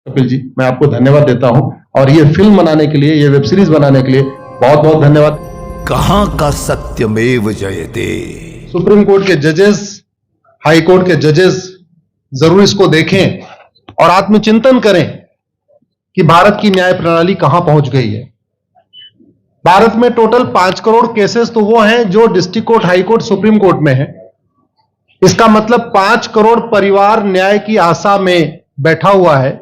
कपिल जी, मैं आपको धन्यवाद देता हूं और ये फिल्म बनाने के लिए, ये वेब सीरीज बनाने के लिए बहुत बहुत धन्यवाद। कहां का सत्यमेव जयते। सुप्रीम कोर्ट के जजेस, हाई कोर्ट के जजेस जरूर इसको देखें और आत्मचिंतन करें कि भारत की न्याय प्रणाली कहां पहुंच गई है। भारत में टोटल 5 करोड़ केसेस तो वो हैं जो district court, high court, supreme court में है। इसका मतलब 5 करोड़ परिवार न्याय की आशा में बैठा हुआ है।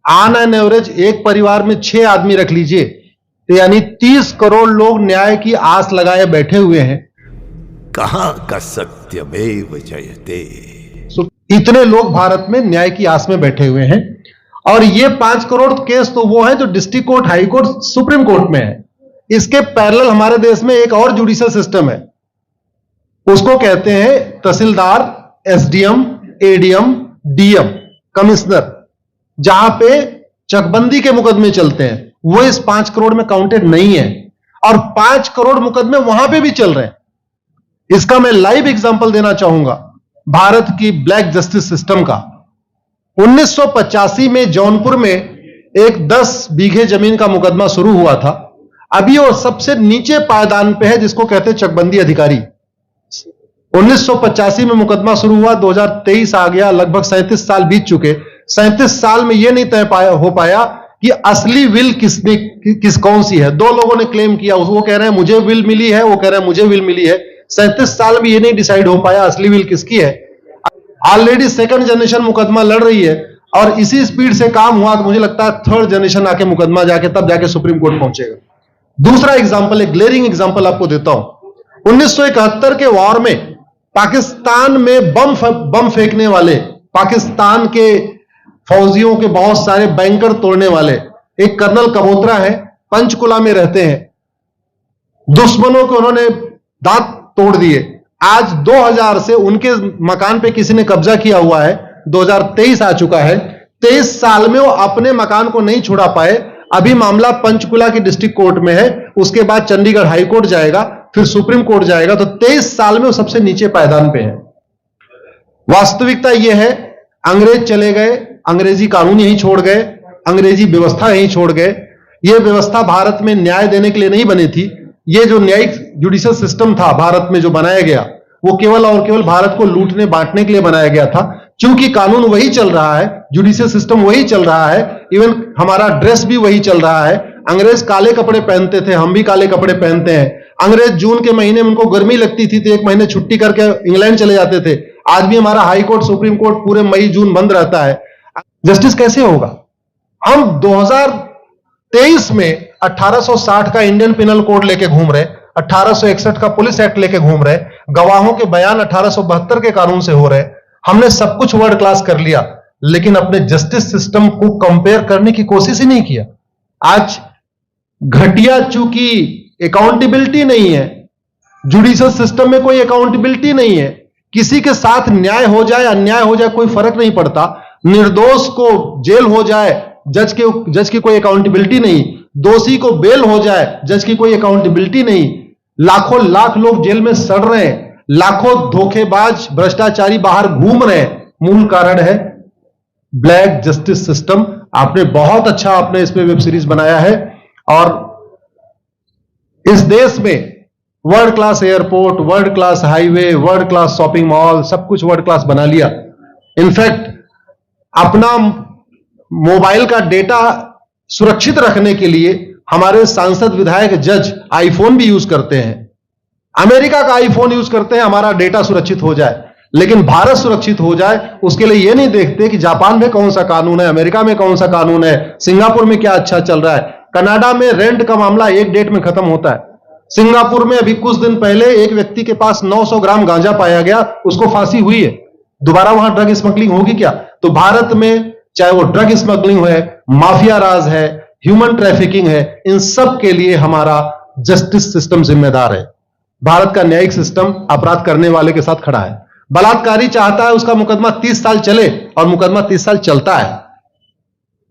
ऑन एन एवरेज एक परिवार में 6 आदमी रख लीजिए, तो यानी 30 करोड़ लोग न्याय की आस लगाए बैठे हुए हैं। कहां का सत्यमेव जयते। इतने लोग भारत में न्याय की आस में बैठे हुए हैं और ये 5 करोड़ केस तो वो है जो district court, high court, supreme court में है। इसके पैरेलल हमारे देश में एक और जुडिशियल सिस्टम है, उसको कहते हैं तहसीलदार, एसडीएम, एडीएम, डीएम, कमिश्नर, जहां पे चकबंदी के मुकदमे चलते हैं। वो इस 5 करोड़ में काउंटेड नहीं है और 5 करोड़ मुकदमे वहां पे भी चल रहे हैं। इसका मैं लाइव एग्जांपल देना चाहूंगा भारत की ब्लैक जस्टिस सिस्टम का। 1985 में जौनपुर में एक 10 बीघे जमीन का मुकदमा शुरू हुआ था। अभी वो सबसे नीचे पायदान पे है, जिसको कहते हैं चकबंदी अधिकारी। 1985 में मुकदमा शुरू हुआ, 2023 आ गया, लगभग 37 साल बीत चुके। 37 साल में यह नहीं तय हो पाया कि असली विल कौन सी है। 2 लोगों ने क्लेम किया, वो कह रहे हैं मुझे विल मिली है, वो कह रहे हैं मुझे विल मिली है। 37 साल में यह नहीं डिसाइड हो पाया असली विल किसकी है। ऑलरेडी सेकंड जनरेशन मुकदमा लड़ रही है और इसी स्पीड से काम हुआ तो मुझे लगता है थर्ड जनरेशन आके मुकदमा तब जाके सुप्रीम कोर्ट पहुंचेगा। दूसरा एग्जांपल, एक ग्लेरिंग एग्जांपल आपको देता हूं। 1971 के वॉर में पाकिस्तान में बम फेंकने वाले, पाकिस्तान के फौजियों के बहुत सारे बैंकर तोड़ने वाले एक कर्नल कबोत्रा है, पंचकुला में रहते हैं। दुश्मनों को उन्होंने दांत तोड़ दिए। आज 2000 से उनके मकान पे किसी ने कब्जा किया हुआ है। 2023 आ चुका है, 23 साल में वो अपने मकान को नहीं छुड़ा पाए। अभी मामला पंचकुला की डिस्ट्रिक्ट कोर्ट में है, उसके बाद चंडीगढ़ हाई कोर्ट जाएगा, फिर सुप्रीम कोर्ट जाएगा। तो 23 साल में वो सबसे नीचे पायदान पे है। वास्तविकता यह है, अंग्रेज चले गए, अंग्रेजी कानून यहीं छोड़ गए, अंग्रेजी व्यवस्था यहीं छोड़ गए। यह व्यवस्था भारत में न्याय देने के लिए नहीं बनी थी। यह जो न्यायिक जुडिशियल सिस्टम था भारत में जो बनाया गया, वो केवल और केवल भारत को लूटने बांटने के लिए बनाया गया था। क्योंकि कानून वही चल रहा है, जुडिशियल सिस्टम वही चल रहा है, इवन हमारा ड्रेस भी वही चल रहा है। अंग्रेज काले कपड़े पहनते थे, हम भी काले कपड़े पहनते हैं। अंग्रेज जून के महीने में उनको गर्मी लगती थी तो 1 महीने छुट्टी करके इंग्लैंड चले जाते थे। आज भी हमारा हाई कोर्ट, सुप्रीम कोर्ट पूरे मई जून बंद रहता है। जस्टिस कैसे होगा? हम 2023 में 1860 का इंडियन पिनल कोड लेके घूम रहे, 1861 का पुलिस एक्ट लेके घूम रहे, गवाहों के बयान 1872 के कानून से हो रहे। हमने सब कुछ वर्ल्ड क्लास कर लिया, लेकिन अपने जस्टिस सिस्टम को कंपेयर करने की कोशिश ही नहीं किया। आज घटिया, चूंकि अकाउंटेबिलिटी नहीं है, जुडिशियल सिस्टम में कोई अकाउंटेबिलिटी नहीं है। किसी के साथ न्याय हो जाए, अन्याय हो जाए, कोई फर्क नहीं पड़ता। निर्दोष को जेल हो जाए, जज की कोई अकाउंटेबिलिटी नहीं। दोषी को बेल हो जाए, जज की कोई अकाउंटेबिलिटी नहीं। लाखों लाख लोग जेल में सड़ रहे हैं, लाखों धोखेबाज भ्रष्टाचारी बाहर घूम रहे हैं। मूल कारण है ब्लैक जस्टिस सिस्टम। आपने बहुत अच्छा आपने इस पे वेब सीरीज बनाया है और इस देश में world class airport, world class highway, world class shopping mall, सब कुछ वर्ल्ड क्लास बना लिया। इनफैक्ट अपना मोबाइल का डेटा सुरक्षित रखने के लिए हमारे सांसद, विधायक, जज आईफोन भी यूज करते हैं। अमेरिका का आईफोन यूज करते हैं हमारा डेटा सुरक्षित हो जाए। लेकिन भारत सुरक्षित हो जाए उसके लिए यह नहीं देखते कि जापान में कौन सा कानून है, अमेरिका में कौन सा कानून है, सिंगापुर में क्या अच्छा चल रहा है। कनाडा में रेंट का मामला एक डेट में खत्म होता है। सिंगापुर में अभी कुछ दिन पहले एक व्यक्ति के पास 900 ग्राम गांजा पाया गया, उसको फांसी हुई है। दोबारा वहां ड्रग स्मगलिंग होगी क्या? तो भारत में चाहे वो ड्रग स्मगलिंग है, माफिया राज है, ह्यूमन ट्रैफिकिंग है, इन सब के लिए हमारा जस्टिस सिस्टम जिम्मेदार है। भारत का न्यायिक सिस्टम अपराध करने वाले के साथ खड़ा है। बलात्कारी चाहता है उसका मुकदमा 30 साल चले और मुकदमा 30 साल चलता है।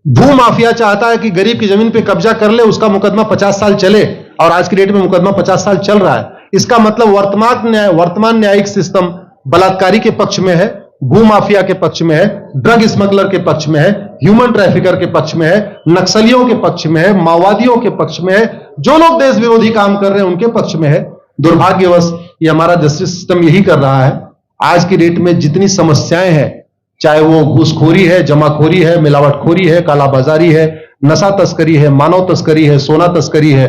भू माफिया चाहता है कि गरीब की जमीन पे कब्जा कर ले, उसका मुकदमा 50 साल चले और आज की डेट में मुकदमा 50 साल चल रहा है। इसका मतलब वर्तमान न्यायिक सिस्टम बलात्कारी के पक्ष में है, भू माफिया के पक्ष में है, ड्रग स्मगलर के पक्ष में है, ह्यूमन ट्रैफिकर के पक्ष में है, नक्सलियों के पक्ष में है, माओवादियों के पक्ष में है, जो लोग देश विरोधी काम कर रहे हैं उनके पक्ष में है। दुर्भाग्यवश ये हमारा जस्टिस सिस्टम यही कर रहा है। आज की डेट में जितनी समस्याएं हैं, चाहे वो घूसखोरी है, जमाखोरी है, मिलावटखोरी है, कालाबाजारी है, नशा तस्करी है, मानव तस्करी है, सोना तस्करी है,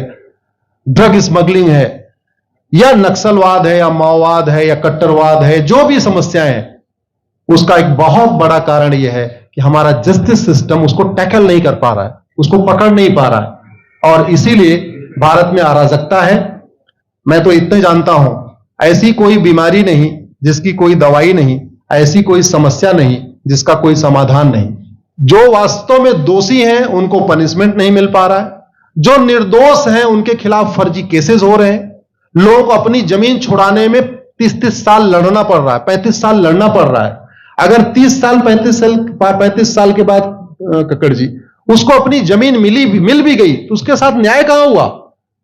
ड्रग स्मगलिंग है, या नक्सलवाद है, या माओवाद है, या कट्टरवाद है, जो भी समस्याएं हैं, उसका एक बहुत बड़ा कारण यह है कि हमारा जस्टिस सिस्टम उसको टैकल नहीं कर पा रहा है, उसको पकड़ नहीं पा रहा है, और इसीलिए भारत में अराजकता है। मैं तो इतने जानता हूं, ऐसी कोई बीमारी नहीं जिसकी कोई दवाई नहीं, ऐसी कोई समस्या नहीं जिसका कोई समाधान नहीं। जो वास्तव में दोषी हैं उनको पनिशमेंट नहीं मिल पा रहा है, जो निर्दोष हैं उनके खिलाफ फर्जी केसेस हो रहे हैं, लोगों को अपनी जमीन छुड़ाने में 30-30 साल लड़ना पड़ रहा है, 35 साल लड़ना पड़ रहा है। अगर 30 साल 35 साल के बाद कक्कड़ जी उसको अपनी जमीन मिल भी गई तो उसके साथ न्याय कहां हुआ?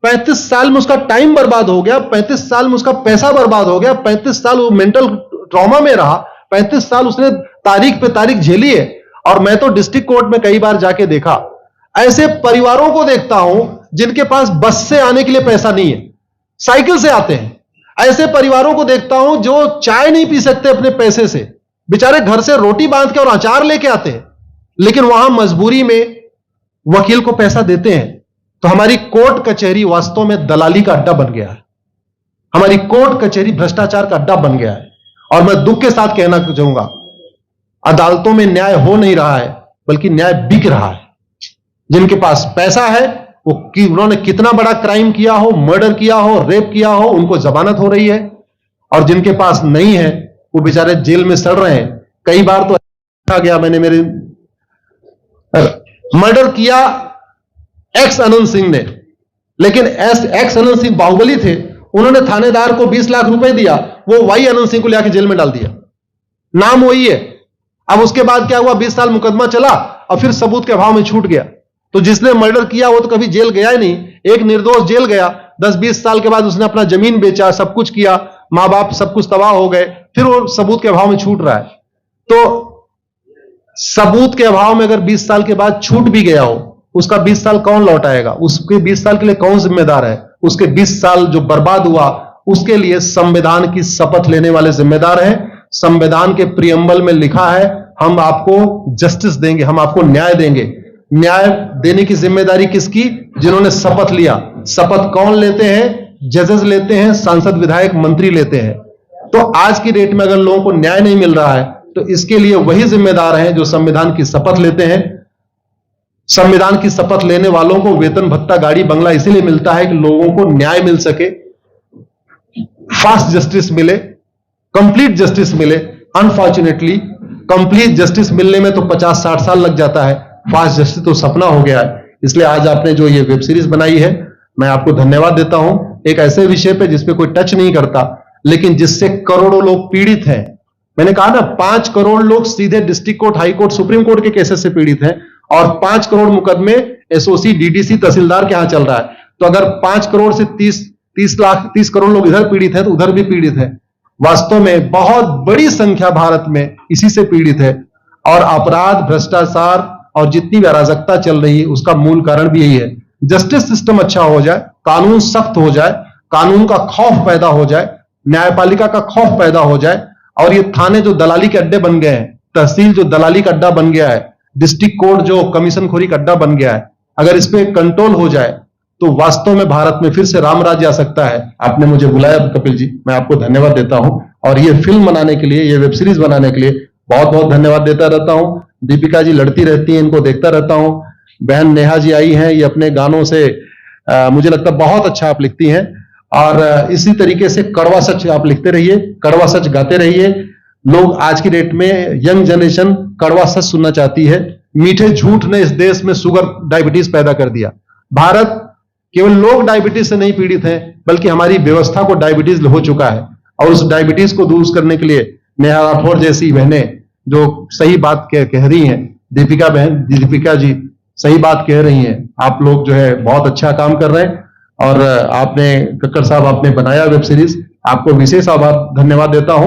35 साल में उसका टाइम बर्बाद हो गया, 35 साल में उसका पैसा बर्बाद हो गया, 35 साल वो मेंटल ट्रॉमा में रहा, 35 साल उसने तारीख पे तारीख झेली है। और मैं तो डिस्ट्रिक्ट कोर्ट में कई बार जाके देखा, ऐसे परिवारों को देखता हूं जिनके पास बस से आने के लिए पैसा नहीं है, साइकिल से आते हैं। ऐसे परिवारों को देखता हूं जो चाय नहीं पी सकते अपने पैसे से, बेचारे घर से रोटी बांध के और अचार लेके आते हैं, लेकिन वहां मजबूरी में वकील को पैसा देते हैं। तो हमारी कोर्ट कचहरी वास्तव में दलाली का अड्डा बन गया है, हमारी कोर्ट कचहरी भ्रष्टाचार का अड्डा बन गया है। और मैं दुख के साथ कहना चाहूंगा, अदालतों में न्याय हो नहीं रहा है, बल्कि न्याय बिक रहा है। जिनके पास पैसा है वो उन्होंने कितना बड़ा क्राइम किया हो, मर्डर किया हो, रेप किया हो, उनको जमानत हो रही है, और जिनके पास नहीं है वो बेचारे जेल में सड़ रहे हैं। कई बार तो देखा गया, मैंने मेरे मर्डर किया एक्स अनंत सिंह ने, लेकिन एक्स अनंत सिंह बाहुबली थे, उन्होंने थानेदार को 20 लाख रुपए दिया, वो वाई अनंत सिंह को लेकर जेल में डाल दिया, नाम वही है। अब उसके बाद क्या हुआ, 20 साल मुकदमा चला और फिर सबूत के अभाव में छूट गया। तो जिसने मर्डर किया वो तो कभी जेल गया ही नहीं, एक निर्दोष जेल गया, 10-20 साल के बाद उसने अपना जमीन बेचा, सब कुछ किया, मां बाप सब कुछ तबाह हो गए, फिर वो सबूत के अभाव में छूट रहा है। तो सबूत के अभाव में अगर 20 साल के बाद छूट भी गया हो, उसका 20 साल कौन लौटाएगा? उसके 20 साल के लिए कौन जिम्मेदार है? उसके 20 साल जो बर्बाद हुआ उसके लिए संविधान की शपथ लेने वाले जिम्मेदार हैं। संविधान के प्रियम्बल में लिखा है, हम आपको जस्टिस देंगे, हम आपको न्याय देंगे। न्याय देने की जिम्मेदारी किसकी? जिन्होंने शपथ लिया। शपथ कौन लेते हैं? जजेस लेते हैं, सांसद विधायक मंत्री लेते हैं। तो आज की डेट में अगर लोगों को न्याय नहीं मिल रहा है तो इसके लिए वही जिम्मेदार हैं जो संविधान की शपथ लेते हैं। संविधान की शपथ लेने वालों को वेतन भत्ता गाड़ी बंगला इसीलिए मिलता है कि लोगों को न्याय मिल सके, फास्ट जस्टिस मिले, कंप्लीट जस्टिस मिले। अनफॉर्चुनेटली कंप्लीट जस्टिस मिलने में तो 50-60 साल लग जाता है, फास्ट जस्टिस तो सपना हो गया है। इसलिए आज आपने जो ये वेब सीरीज बनाई है, मैं आपको धन्यवाद देता हूं। एक ऐसे विषय पे जिसपे कोई टच नहीं करता, लेकिन जिससे करोड़ों लोग पीड़ित हैं। मैंने कहा ना, 5 करोड़ लोग सीधे district court, high court, supreme court के केसेस से पीड़ित हैं, और 5 करोड़ मुकदमे एसओसी, डीडीसी, तहसीलदार के यहां चल रहा है। तो अगर 5 करोड़ से 30 करोड़ लोग इधर पीड़ित हैं तो उधर भी पीड़ित है। वास्तव में बहुत बड़ी संख्या भारत में इसी से पीड़ित है, और अपराध, भ्रष्टाचार और जितनी भी अराजकता चल रही है उसका मूल कारण भी यही है। जस्टिस सिस्टम अच्छा हो जाए, कानून सख्त हो जाए, कानून का खौफ पैदा हो जाए, न्यायपालिका का खौफ पैदा हो जाए, और ये थाने जो दलाली के अड्डे बन गए हैं, तहसील जो दलाली का अड्डा बन गया है, डिस्ट्रिक्ट कोर्ट जो कमीशन खोरी का अड्डा बन गया है, अगर इस पे कंट्रोल हो जाए तो वास्तव में भारत में फिर से राम राज्य आ सकता है। आपने मुझे बुलाया कपिल जी, मैं आपको धन्यवाद देता हूं, और ये फिल्म बनाने के लिए, ये वेब सीरीज बनाने के लिए बहुत बहुत धन्यवाद देता रहता हूं। दीपिका जी लड़ती रहती हैं, इनको देखता रहता हूं। बहन नेहा जी आई हैं, ये अपने गानों से मुझे लगता है बहुत अच्छा आप लिखती हैं, और इसी तरीके से कड़वा सच आप लिखते रहिए, कड़वा सच गाते रहिए। लोग आज की डेट में, यंग जनरेशन कड़वा सच सुनना चाहती है। मीठे झूठ ने इस देश में शुगर, डायबिटीज पैदा कर दिया। भारत केवल लोग डायबिटीज से नहीं पीड़ित हैं, बल्कि हमारी व्यवस्था को डायबिटीज हो चुका है, और उस डायबिटीज को दूर करने के लिए नेहा राठौर जैसी बहनें जो सही बात कह रही हैं, दीपिका जी सही बात कह रही हैं। आप लोग जो है बहुत अच्छा काम कर रहे हैं, और आपने, कक्कड़ साहब, आपने बनाया वेब सीरीज, आपको विशेष आभार, धन्यवाद देता हूं।